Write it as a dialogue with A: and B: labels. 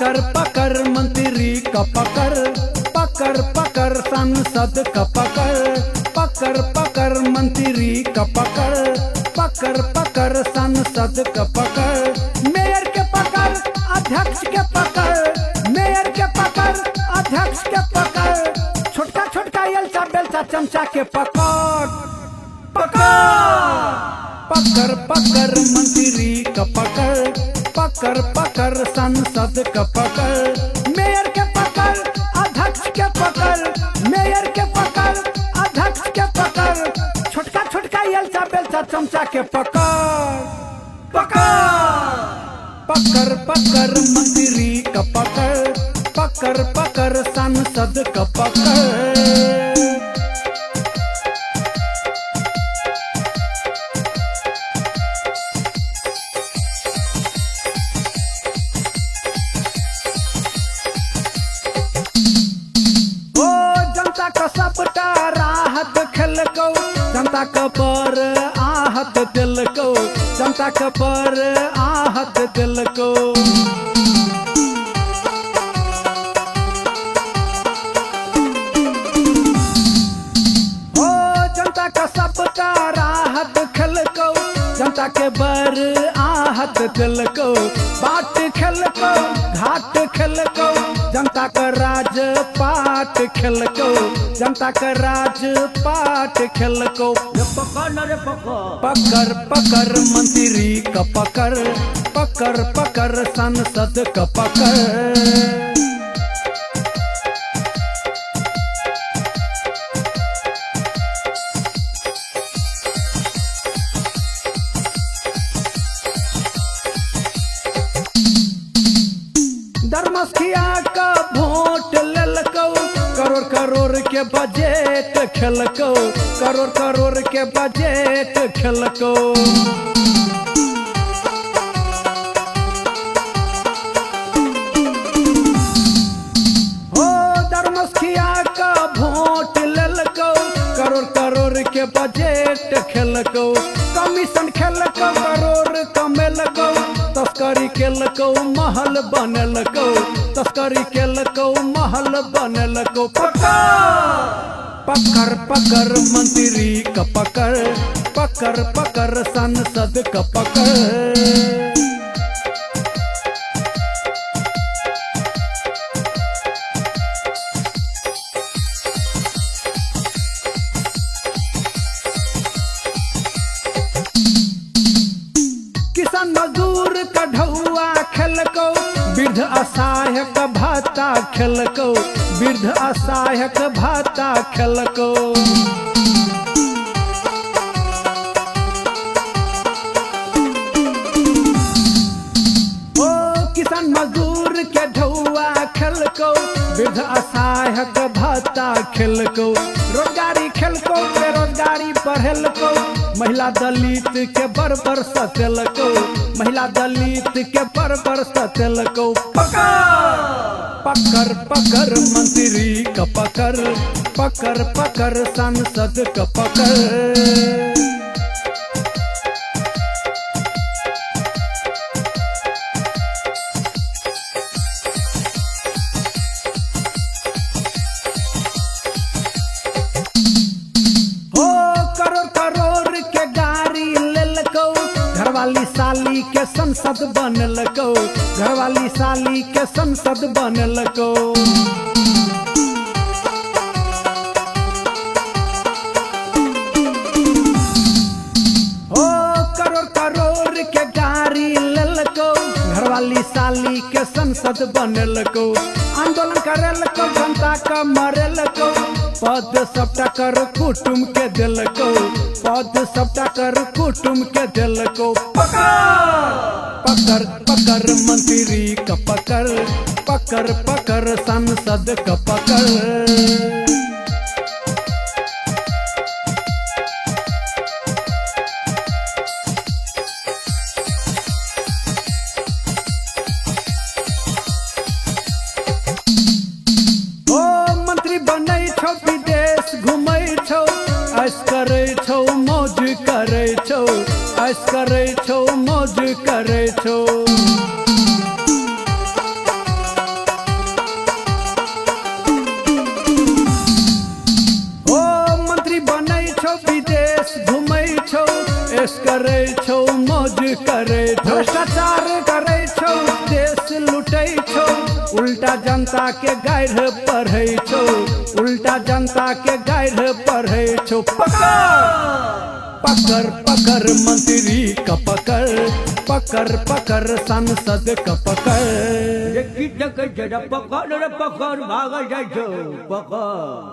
A: पकड़ पकड़ मंत्री का पकड़, पकड़ पकड़ सांसद का पकड़, पकड़ पकड़ मंत्री का पकड़, पकड़ पकड़ सांसद का पकड़, मेयर के पकड़, अध्यक्ष के पकड़, मेयर के पकड़, अध्यक्ष के पकड़, छोटका छोटका एलचा बेलचा चमचा के पकड़, पकड़ पकड़ पकड़ मंत्री का पकड़, पकड़ पकड़ सांसद का पकड़, मेयर के पकड़, अध्यक्ष के पकड़, मेयर के पकड़, अध्यक्ष के पकड़, छोटका छोटका एलचा बेलचा चमचा के पकड़, पकड़ पकड़ पकड़ मंत्री का पकड़, पकड़ पकड़ सांसद का पकड़। सबटा राहत खेलको, जनता के पर आहत दिलको, जनता के पर आहत दिलको। हो जनता का सबटा राहत खेलको, जनता के बर आहत दिलको, बाट खेलको, घाट खेलको, जनता का राज पाट खेलको, जनता का राज पाट खेलको। पकड़ पकड़ मंत्री का पकड़, पकड़ पकड़ सांसद का पकड़। धर्मस्थिया का वोट ललको, करोड़ करोड़ के बजट खेलको, करोड़ करोड़ के बजट खेलको। हो धर्मस्थिया का वोट ललको, करोड़ करोड़ के बजट खेलको, कमीशन खेलको, करोड़ कमेलको, तस्करी केलको महल बनलको, तस्करी केलको महल बनलको। पकड़ पकड़ पकड़ मंत्री का पकड़, पकड़ पकड़ सांसद का पकड़। किसान मजदूर का ढौआ खेलको, वृद्ध असहाय का भाता खेलको, वृद्ध असहाय का भाता खेलको। ओ किसान मजदूर के ढौआ खेलको, वृद्ध असहाय का भाता खेलको, रोजगारी खेलको, बेरोजगारी बढ़ेलको, महिला दलित के बरबर सतेलको, महिला दलित के बरबर सतेलको। पकड़ पकड़ पकड़ मंत्री का पकड़, पकड़ पकड़ सांसद का पकड़। घरवाली साली के संसद बनलको, घरवाली साली के संसद बनलको। ओ करोड़ करोड़ के गाड़ी ललको, घरवाली साली के संसद बनलको, आंदोलन करलको, जनता का मरलको, पद सबटा कर कुटुम के दिलको, पद सबटा कर कुटुम के दिलको। पकड़ पकड़ पकड़ मंत्री का पकड़, पकड़ पकड़ सांसद का पकड़। विदेश घूमै छौ, ऐश करै छौ, मौज करै छौ, ऐश करै छौ, मौज करै छौ। ऐस करे छौ, मौज करे छौ, भ्रष्टाचार करे छौ, देश लुटै छौ, उल्टा जनता के गाढ़ पढ़ै छौ, उल्टा जनता के गाढ़ पढ़ै छौ। पकड़ पकड़ मंत्री का पकड़, पकड़ पकड़ सांसद का पकड़।
B: पकड़ भाग जाए पकड़।